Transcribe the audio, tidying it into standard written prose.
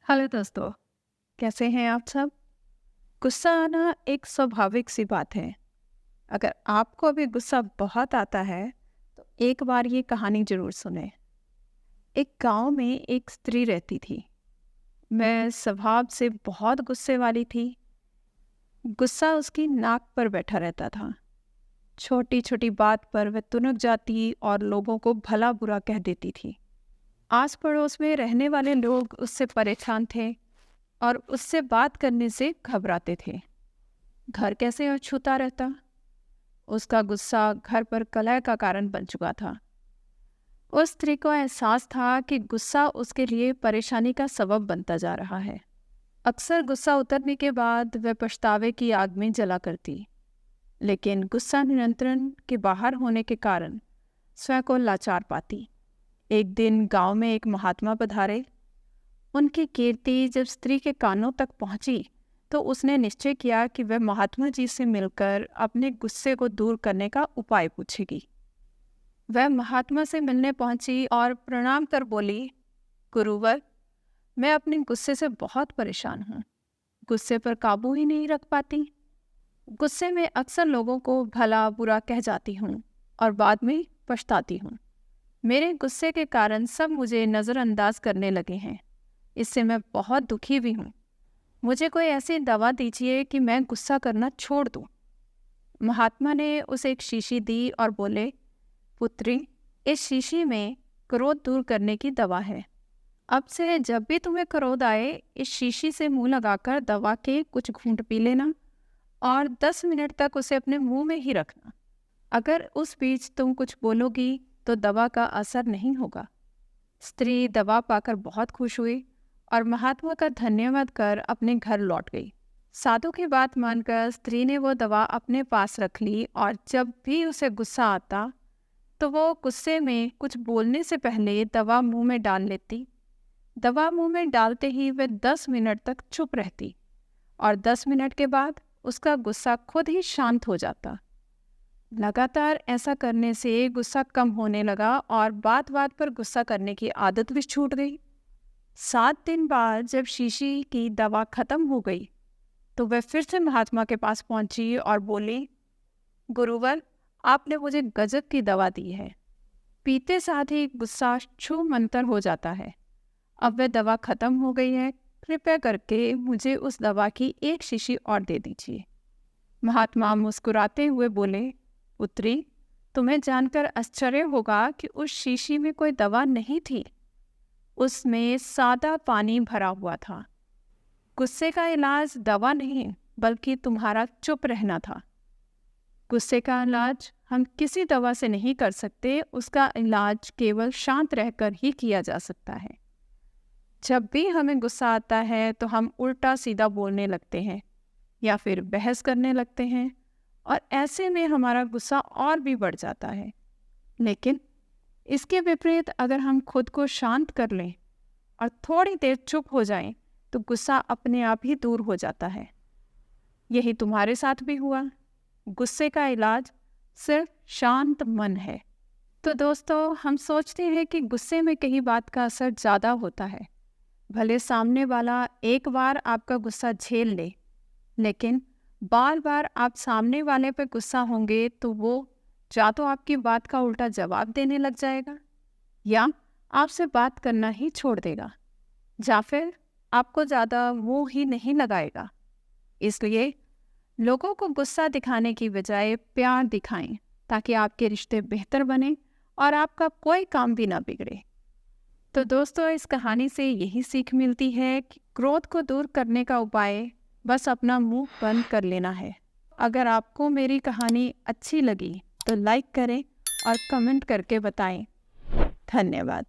Hello दोस्तों, कैसे हैं आप सब? गुस्सा आना एक स्वाभाविक सी बात है। अगर आपको अभी गुस्सा बहुत आता है, तो एक बार ये कहानी ज़रूर सुनें। एक गांव में एक स्त्री रहती थी। मैं स्वभाव से बहुत गुस्से वाली थी। गुस्सा उसकी नाक पर बैठा रहता था। छोटी छोटी बात पर वह तुनक जाती और लोगों को भला बुरा कह देती थी। आस पड़ोस में रहने वाले लोग उससे परेशान थे और उससे बात करने से घबराते थे। घर कैसे अछूता रहता। उसका गुस्सा घर पर कलह का कारण बन चुका था। उस स्त्री को एहसास था कि गुस्सा उसके लिए परेशानी का सबब बनता जा रहा है। अक्सर गुस्सा उतरने के बाद वह पछतावे की आग में जला करती, लेकिन गुस्सा नियंत्रण के बाहर होने के कारण स्वयं को लाचार पाती। एक दिन गांव में एक महात्मा पधारे। उनकी कीर्ति जब स्त्री के कानों तक पहुंची, तो उसने निश्चय किया कि वह महात्मा जी से मिलकर अपने गुस्से को दूर करने का उपाय पूछेगी। वह महात्मा से मिलने पहुंची और प्रणाम कर बोली, गुरुवर, मैं अपने गुस्से से बहुत परेशान हूँ। गुस्से पर काबू ही नहीं रख पाती। गुस्से में अक्सर लोगों को भला बुरा कह जाती हूँ और बाद में पछताती हूँ। मेरे गुस्से के कारण सब मुझे नज़रअंदाज करने लगे हैं। इससे मैं बहुत दुखी भी हूँ। मुझे कोई ऐसी दवा दीजिए कि मैं गुस्सा करना छोड़ दूँ। महात्मा ने उसे एक शीशी दी और बोले, पुत्री, इस शीशी में क्रोध दूर करने की दवा है। अब से जब भी तुम्हें क्रोध आए, इस शीशी से मुंह लगाकर दवा के कुछ घूंट पी लेना और 10 मिनट तक उसे अपने मुंह में ही रखना। अगर उस बीच तुम कुछ बोलोगी तो दवा का असर नहीं होगा। स्त्री दवा पाकर बहुत खुश हुई और महात्मा का धन्यवाद कर अपने घर लौट गई। साधु की बात मानकर स्त्री ने वो दवा अपने पास रख ली और जब भी उसे गुस्सा आता तो वो गुस्से में कुछ बोलने से पहले दवा मुंह में डाल लेती। दवा मुंह में डालते ही वह 10 मिनट तक चुप रहती और 10 मिनट के बाद उसका गुस्सा खुद ही शांत हो जाता। लगातार ऐसा करने से गुस्सा कम होने लगा और बात बात पर गुस्सा करने की आदत भी छूट गई। 7 दिन बाद जब शीशी की दवा खत्म हो गई, तो वह फिर से महात्मा के पास पहुंची और बोली, गुरुवर, आपने मुझे गजब की दवा दी है। पीते साथ ही गुस्सा छू मंतर हो जाता है। अब वह दवा खत्म हो गई है। कृपया करके मुझे उस दवा की एक शीशी और दे दीजिए। महात्मा मुस्कुराते हुए बोले, पुत्री, तुम्हें जानकर आश्चर्य होगा कि उस शीशी में कोई दवा नहीं थी। उसमें सादा पानी भरा हुआ था। गुस्से का इलाज दवा नहीं, बल्कि तुम्हारा चुप रहना था। गुस्से का इलाज हम किसी दवा से नहीं कर सकते। उसका इलाज केवल शांत रहकर ही किया जा सकता है। जब भी हमें गुस्सा आता है तो हम उल्टा सीधा बोलने लगते हैं या फिर बहस करने लगते हैं और ऐसे में हमारा गुस्सा और भी बढ़ जाता है। लेकिन इसके विपरीत अगर हम खुद को शांत कर लें और थोड़ी देर चुप हो जाएं, तो गुस्सा अपने आप ही दूर हो जाता है। यही तुम्हारे साथ भी हुआ। गुस्से का इलाज सिर्फ शांत मन है। तो दोस्तों, हम सोचते हैं कि गुस्से में कहीं बात का असर ज़्यादा होता है। भले सामने वाला एक बार आपका गुस्सा झेल ले, लेकिन बार बार आप सामने वाले पे गुस्सा होंगे तो वो या तो आपकी बात का उल्टा जवाब देने लग जाएगा या आपसे बात करना ही छोड़ देगा, या फिर आपको ज़्यादा मुंह ही नहीं लगाएगा। इसलिए लोगों को गुस्सा दिखाने की बजाय प्यार दिखाएं, ताकि आपके रिश्ते बेहतर बने और आपका कोई काम भी ना बिगड़े। तो दोस्तों, इस कहानी से यही सीख मिलती है कि क्रोध को दूर करने का उपाय बस अपना मुंह बंद कर लेना है। अगर आपको मेरी कहानी अच्छी लगी तो लाइक करें और कमेंट करके बताएं। धन्यवाद।